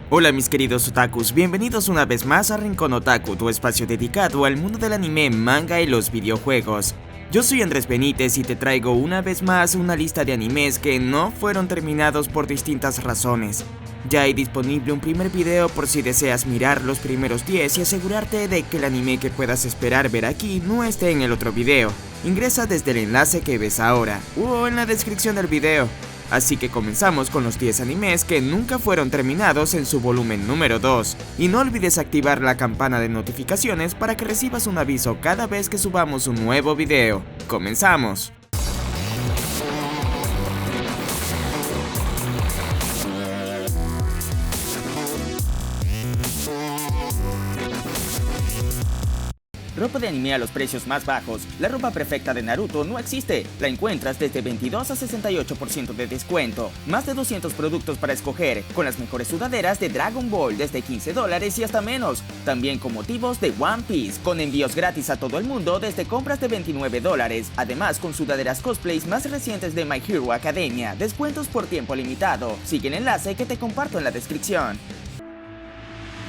Hola mis queridos otakus, bienvenidos una vez más a Rincón Otaku, tu espacio dedicado al mundo del anime, manga y los videojuegos. Yo soy Andrés Benítez y te traigo una vez más una lista de animes que no fueron terminados por distintas razones. Ya hay disponible un primer video por si deseas mirar los primeros 10 y asegurarte de que el anime que puedas esperar ver aquí no esté en el otro video. Ingresa desde el enlace que ves ahora o en la descripción del video. Así que comenzamos con los 10 animes que nunca fueron terminados en su volumen número 2. Y no olvides activar la campana de notificaciones para que recibas un aviso cada vez que subamos un nuevo video. ¡Comenzamos! Ropa de anime a los precios más bajos. La ropa perfecta de Naruto no existe. La encuentras desde 22 a 68% de descuento. Más de 200 productos para escoger, con las mejores sudaderas de Dragon Ball desde $15 y hasta menos. También con motivos de One Piece, con envíos gratis a todo el mundo desde compras de $29. Además con sudaderas cosplays más recientes de My Hero Academia. Descuentos por tiempo limitado. Sigue el enlace que te comparto en la descripción.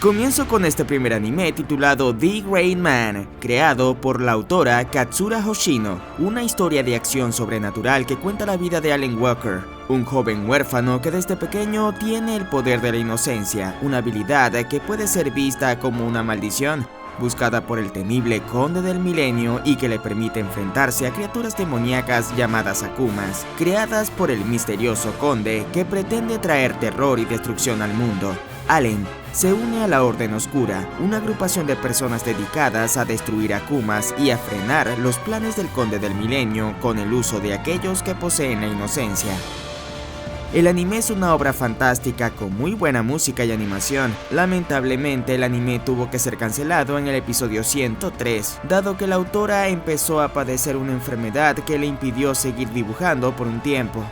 Comienzo con este primer anime titulado The Great Man, creado por la autora Katsura Hoshino, una historia de acción sobrenatural que cuenta la vida de Alan Walker, un joven huérfano que desde pequeño tiene el poder de la inocencia, una habilidad que puede ser vista como una maldición, buscada por el temible Conde del Milenio y que le permite enfrentarse a criaturas demoníacas llamadas Akumas, creadas por el misterioso Conde que pretende traer terror y destrucción al mundo. Allen se une a la Orden Oscura, una agrupación de personas dedicadas a destruir Akumas y a frenar los planes del Conde del Milenio con el uso de aquellos que poseen la inocencia. El anime es una obra fantástica con muy buena música y animación. Lamentablemente el anime tuvo que ser cancelado en el episodio 103, dado que la autora empezó a padecer una enfermedad que le impidió seguir dibujando por un tiempo.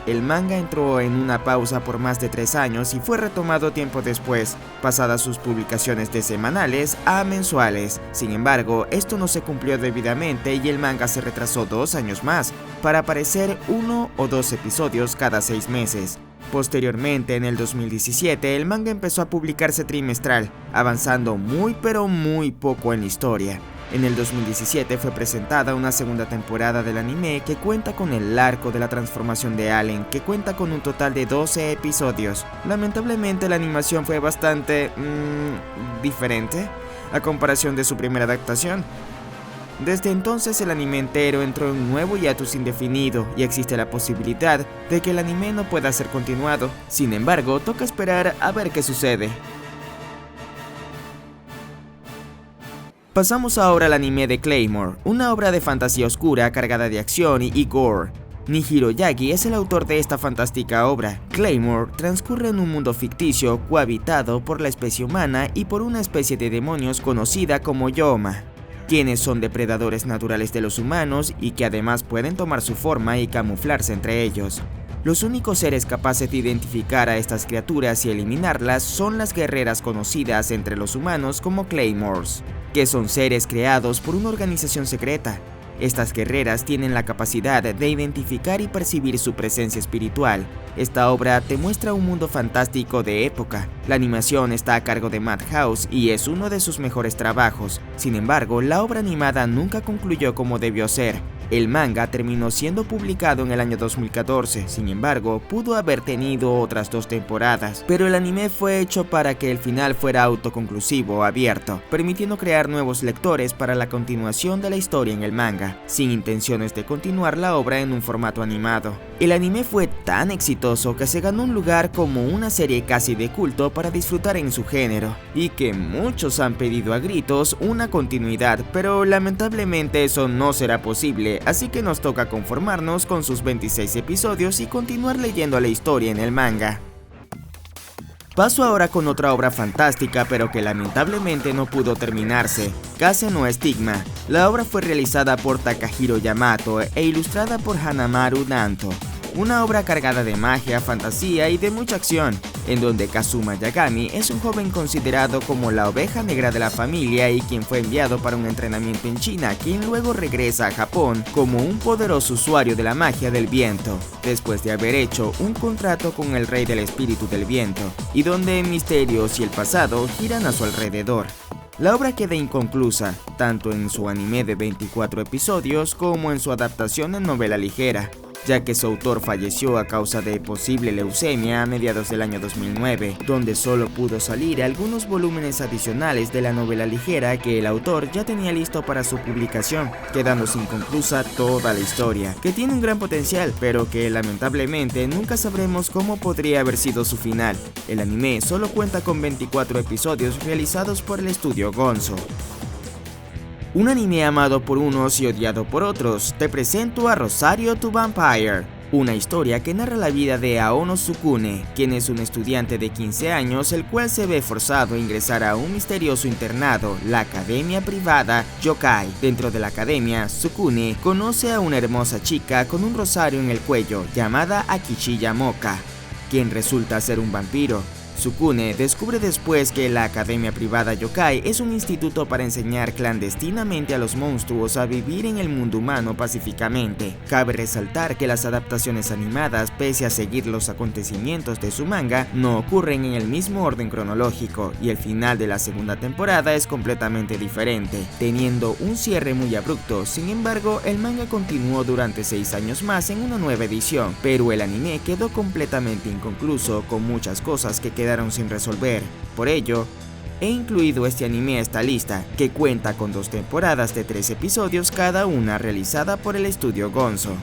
El manga entró en una pausa por más de 3 años y fue retomado tiempo después, pasadas sus publicaciones de semanales a mensuales. Sin embargo, esto no se cumplió debidamente y el manga se retrasó 2 años más, para aparecer 1 o 2 episodios cada 6 meses. Posteriormente, en el 2017, el manga empezó a publicarse trimestral, avanzando muy poco en la historia. En el 2017 fue presentada una segunda temporada del anime que cuenta con el arco de la transformación de Allen, que cuenta con un total de 12 episodios. Lamentablemente la animación fue bastante diferente a comparación de su primera adaptación. Desde entonces el anime entero entró en un nuevo hiatus indefinido y existe la posibilidad de que el anime no pueda ser continuado. Sin embargo, toca esperar a ver qué sucede. Pasamos ahora al anime de Claymore, una obra de fantasía oscura cargada de acción y gore. Nihiro Yagi es el autor de esta fantástica obra. Claymore transcurre en un mundo ficticio cohabitado por la especie humana y por una especie de demonios conocida como Yoma, quienes son depredadores naturales de los humanos y que además pueden tomar su forma y camuflarse entre ellos. Los únicos seres capaces de identificar a estas criaturas y eliminarlas son las guerreras conocidas entre los humanos como Claymores, que son seres creados por una organización secreta. Estas guerreras tienen la capacidad de identificar y percibir su presencia espiritual. Esta obra te muestra un mundo fantástico de época. La animación está a cargo de Madhouse y es uno de sus mejores trabajos. Sin embargo, la obra animada nunca concluyó como debió ser. El manga terminó siendo publicado en el año 2014, sin embargo, pudo haber tenido otras 2 temporadas, pero el anime fue hecho para que el final fuera autoconclusivo o abierto, permitiendo crear nuevos lectores para la continuación de la historia en el manga, sin intenciones de continuar la obra en un formato animado. El anime fue tan exitoso que se ganó un lugar como una serie casi de culto para disfrutar en su género, y que muchos han pedido a gritos una continuidad, pero lamentablemente eso no será posible. Así que nos toca conformarnos con sus 26 episodios y continuar leyendo la historia en el manga. Paso ahora con otra obra fantástica pero que lamentablemente no pudo terminarse, Kase no Stigma. La obra fue realizada por Takahiro Yamato e ilustrada por Hanamaru Nanto. Una obra cargada de magia, fantasía y de mucha acción. en donde Kazuma Yagami es un joven considerado como la oveja negra de la familia y quien fue enviado para un entrenamiento en China, quien luego regresa a Japón como un poderoso usuario de la magia del viento, después de haber hecho un contrato con el rey del espíritu del viento, y donde misterios y el pasado giran a su alrededor. La obra queda inconclusa, tanto en su anime de 24 episodios como en su adaptación en novela ligera, ya que su autor falleció a causa de posible leucemia a mediados del año 2009, donde solo pudo salir algunos volúmenes adicionales de la novela ligera que el autor ya tenía listo para su publicación, quedándose inconclusa toda la historia, que tiene un gran potencial, pero que lamentablemente nunca sabremos cómo podría haber sido su final. El anime solo cuenta con 24 episodios realizados por el estudio Gonzo. Un anime amado por unos y odiado por otros, te presento a Rosario to Vampire, una historia que narra la vida de Aono Sukune, quien es un estudiante de 15 años el cual se ve forzado a ingresar a un misterioso internado, la academia privada Yokai. Dentro de la academia, Sukune conoce a una hermosa chica con un rosario en el cuello llamada Akishiya Moka, quien resulta ser un vampiro. Sukune descubre después que la Academia Privada Yokai es un instituto para enseñar clandestinamente a los monstruos a vivir en el mundo humano pacíficamente. Cabe resaltar que las adaptaciones animadas, pese a seguir los acontecimientos de su manga, no ocurren en el mismo orden cronológico, y el final de la segunda temporada es completamente diferente, teniendo un cierre muy abrupto. Sin embargo, el manga continuó durante 6 años más en una nueva edición, pero el anime quedó completamente inconcluso, con muchas cosas que quedaron sin resolver. Por ello, he incluido este anime a esta lista, que cuenta con 2 temporadas de 3 episodios cada una realizada por el estudio Gonzo.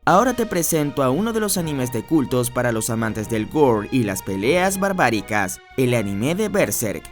Ahora te presento a uno de los animes de cultos para los amantes del gore y las peleas barbáricas, el anime de Berserk.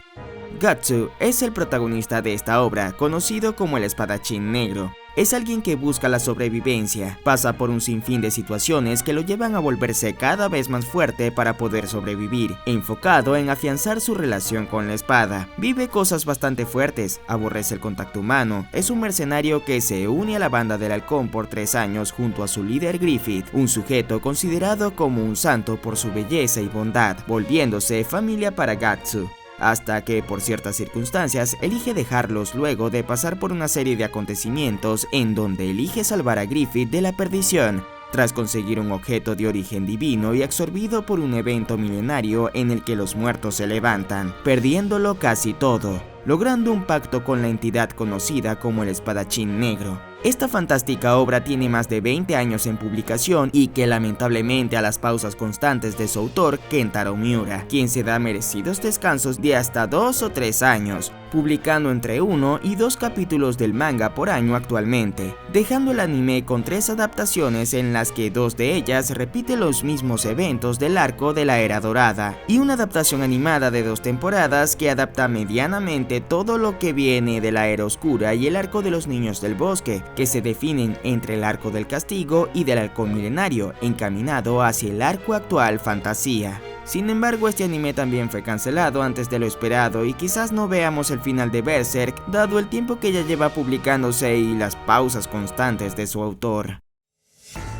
Guts es el protagonista de esta obra, conocido como el espadachín negro. Es alguien que busca la sobrevivencia, pasa por un sinfín de situaciones que lo llevan a volverse cada vez más fuerte para poder sobrevivir, enfocado en afianzar su relación con la espada. Vive cosas bastante fuertes, aborrece el contacto humano, es un mercenario que se une a la banda del halcón por 3 años junto a su líder Griffith, un sujeto considerado como un santo por su belleza y bondad, volviéndose familia para Gatsu, hasta que por ciertas circunstancias elige dejarlos luego de pasar por una serie de acontecimientos en donde elige salvar a Griffith de la perdición, tras conseguir un objeto de origen divino y absorbido por un evento milenario en el que los muertos se levantan, perdiéndolo casi todo, logrando un pacto con la entidad conocida como el espadachín negro. Esta fantástica obra tiene más de 20 años en publicación y que lamentablemente a las pausas constantes de su autor, Kentaro Miura, quien se da merecidos descansos de hasta 2 o 3 años, publicando entre 1 y 2 capítulos del manga por año actualmente, dejando el anime con 3 adaptaciones en las que 2 de ellas repiten los mismos eventos del arco de la Era Dorada, y una adaptación animada de 2 temporadas que adapta medianamente todo lo que viene de la Era Oscura y el arco de los Niños del Bosque, que se definen entre el arco del castigo y del halcón milenario, encaminado hacia el arco actual Fantasía. Sin embargo, este anime también fue cancelado antes de lo esperado y quizás no veamos el final de Berserk, dado el tiempo que ya lleva publicándose y las pausas constantes de su autor.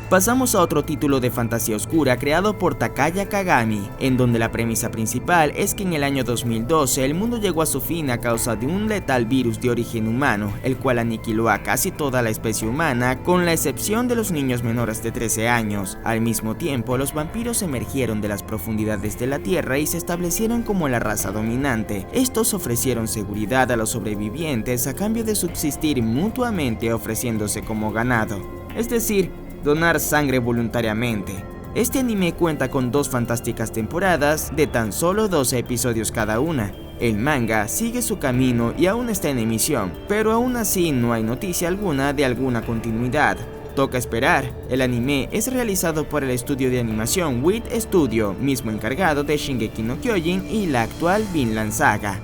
Pasamos a otro título de fantasía oscura creado por Takaya Kagami, en donde la premisa principal es que en el año 2012 el mundo llegó a su fin a causa de un letal virus de origen humano, el cual aniquiló a casi toda la especie humana, con la excepción de los niños menores de 13 años. Al mismo tiempo, los vampiros emergieron de las profundidades de la tierra y se establecieron como la raza dominante. Estos ofrecieron seguridad a los sobrevivientes a cambio de subsistir mutuamente, ofreciéndose como ganado, es decir, donar sangre voluntariamente. Este anime cuenta con 2 fantásticas temporadas de tan solo 12 episodios cada una. El manga sigue su camino y aún está en emisión, pero aún así no hay noticia alguna de alguna continuidad. Toca esperar. El anime es realizado por el estudio de animación WIT Studio, mismo encargado de Shingeki no Kyojin y la actual Vinland Saga.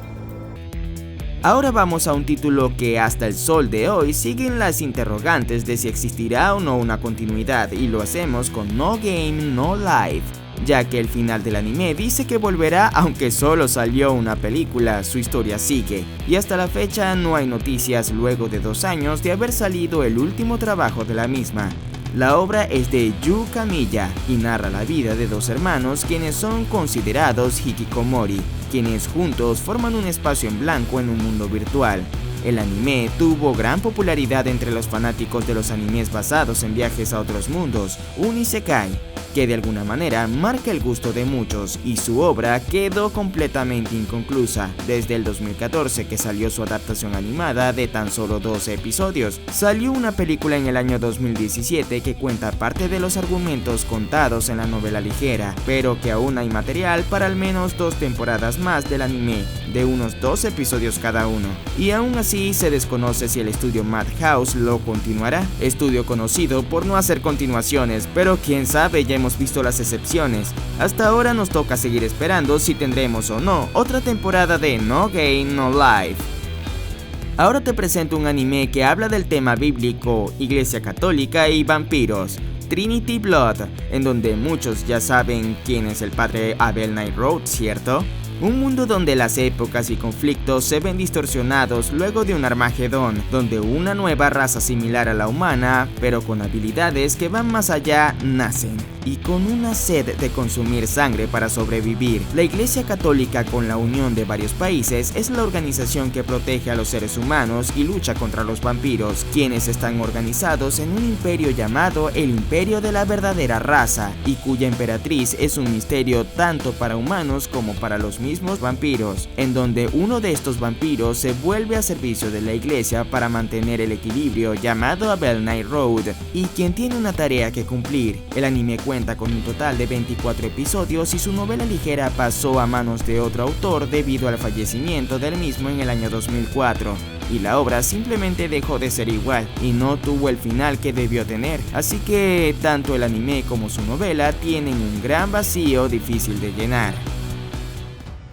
Ahora vamos a un título que hasta el sol de hoy siguen las interrogantes de si existirá o no una continuidad, y lo hacemos con No Game No Life, ya que el final del anime dice que volverá aunque solo salió una película. Su historia sigue, y hasta la fecha no hay noticias luego de 2 años de haber salido el último trabajo de la misma. La obra es de Yu Kamiya y narra la vida de dos hermanos quienes son considerados hikikomori, quienes juntos forman un espacio en blanco en un mundo virtual. El anime tuvo gran popularidad entre los fanáticos de los animes basados en viajes a otros mundos, un isekai, que de alguna manera marca el gusto de muchos, y su obra quedó completamente inconclusa desde el 2014 que salió su adaptación animada de tan solo 12 episodios. Salió una película en el año 2017 que cuenta parte de los argumentos contados en la novela ligera, pero que aún hay material para al menos 2 temporadas más del anime, de unos 2 episodios cada uno, y aún así se desconoce si el estudio Madhouse lo continuará, estudio conocido por no hacer continuaciones, pero quién sabe, ya hemos visto las excepciones. Hasta ahora nos toca seguir esperando si tendremos o no otra temporada de No Game No Life. Ahora te presento un anime que habla del tema bíblico, Iglesia Católica y vampiros, Trinity Blood, en donde muchos ya saben quién es el padre Abel Nightroad, ¿cierto? Un mundo donde las épocas y conflictos se ven distorsionados luego de un Armagedón, donde una nueva raza similar a la humana, pero con habilidades que van más allá, nacen. Y con una sed de consumir sangre para sobrevivir, la Iglesia Católica, con la unión de varios países, es la organización que protege a los seres humanos y lucha contra los vampiros, quienes están organizados en un imperio llamado el Imperio de la Verdadera Raza, y cuya emperatriz es un misterio tanto para humanos como para los mismos vampiros, en donde uno de estos vampiros se vuelve a servicio de la Iglesia para mantener el equilibrio, llamado Abel Nightroad, y quien tiene una tarea que cumplir. El anime cuenta con un total de 24 episodios y su novela ligera pasó a manos de otro autor debido al fallecimiento del mismo en el año 2004, y la obra simplemente dejó de ser igual y no tuvo el final que debió tener, así que tanto el anime como su novela tienen un gran vacío difícil de llenar.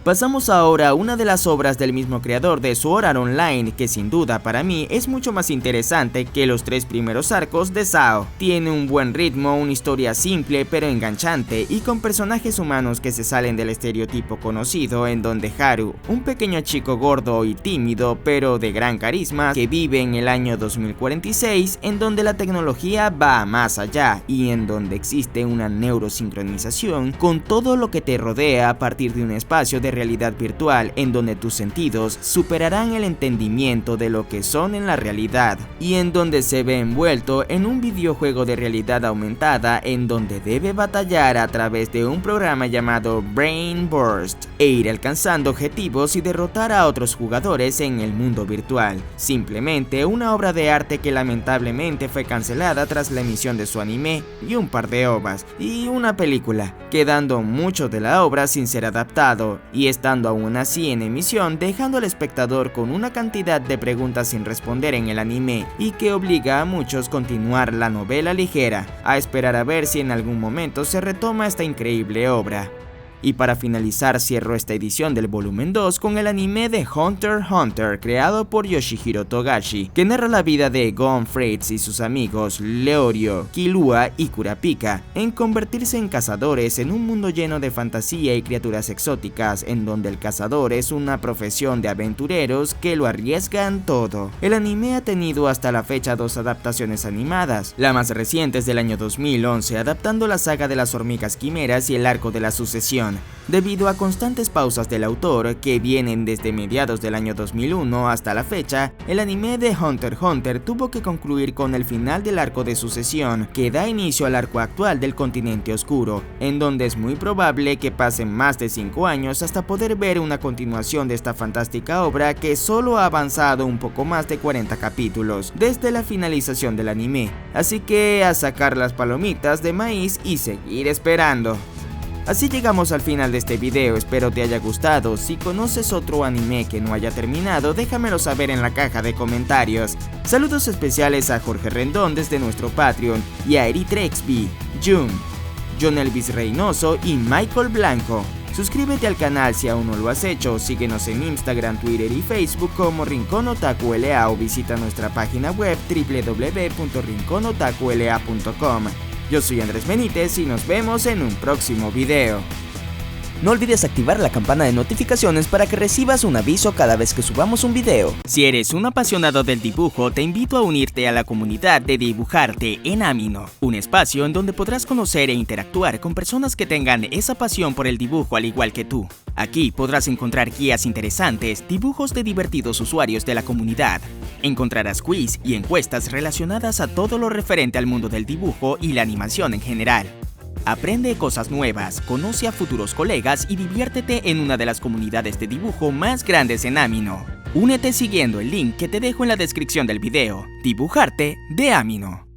Pasamos ahora a una de las obras del mismo creador de Sword Art Online, que sin duda para mí es mucho más interesante que los 3 primeros arcos de SAO. Tiene un buen ritmo, una historia simple pero enganchante y con personajes humanos que se salen del estereotipo conocido, en donde Haru, un pequeño chico gordo y tímido pero de gran carisma, que vive en el año 2046, en donde la tecnología va más allá y en donde existe una neurosincronización con todo lo que te rodea a partir de un espacio de realidad virtual en donde tus sentidos superarán el entendimiento de lo que son en la realidad, y en donde se ve envuelto en un videojuego de realidad aumentada en donde debe batallar a través de un programa llamado Brain Burst e ir alcanzando objetivos y derrotar a otros jugadores en el mundo virtual. Simplemente una obra de arte que lamentablemente fue cancelada tras la emisión de su anime y un par de ovas y una película, quedando mucho de la obra sin ser adaptado y estando aún así en emisión, dejando al espectador con una cantidad de preguntas sin responder en el anime y que obliga a muchos a continuar la novela ligera, a esperar a ver si en algún momento se retoma esta increíble obra. Y para finalizar cierro esta edición del volumen 2 con el anime de Hunter x Hunter, creado por Yoshihiro Togashi, que narra la vida de Gon Fritz y sus amigos Leorio, Killua y Kurapika en convertirse en cazadores en un mundo lleno de fantasía y criaturas exóticas, en donde el cazador es una profesión de aventureros que lo arriesgan todo. El anime ha tenido hasta la fecha 2 adaptaciones animadas, la más reciente es del año 2011, adaptando la saga de las hormigas quimeras y el arco de la sucesión. Debido a constantes pausas del autor que vienen desde mediados del año 2001 hasta la fecha, el anime de Hunter x Hunter tuvo que concluir con el final del arco de sucesión, que da inicio al arco actual del continente oscuro, en donde es muy probable que pasen más de 5 años hasta poder ver una continuación de esta fantástica obra que solo ha avanzado un poco más de 40 capítulos desde la finalización del anime, así que a sacar las palomitas de maíz y seguir esperando. Así llegamos al final de este video, espero te haya gustado. Si conoces otro anime que no haya terminado, déjamelo saber en la caja de comentarios. Saludos especiales a Jorge Rendón desde nuestro Patreon y a Eritrexby, Jun, John Elvis Reynoso y Michael Blanco. Suscríbete al canal si aún no lo has hecho, síguenos en Instagram, Twitter y Facebook como Rincón Otaku LA o visita nuestra página web www.rinconotakula.com. Yo soy Andrés Benítez y nos vemos en un próximo video. No olvides activar la campana de notificaciones para que recibas un aviso cada vez que subamos un video. Si eres un apasionado del dibujo, te invito a unirte a la comunidad de Dibujarte en Amino, un espacio en donde podrás conocer e interactuar con personas que tengan esa pasión por el dibujo al igual que tú. Aquí podrás encontrar guías interesantes, dibujos de divertidos usuarios de la comunidad. Encontrarás quiz y encuestas relacionadas a todo lo referente al mundo del dibujo y la animación en general. Aprende cosas nuevas, conoce a futuros colegas y diviértete en una de las comunidades de dibujo más grandes en Amino. Únete siguiendo el link que te dejo en la descripción del video. Dibujarte de Amino.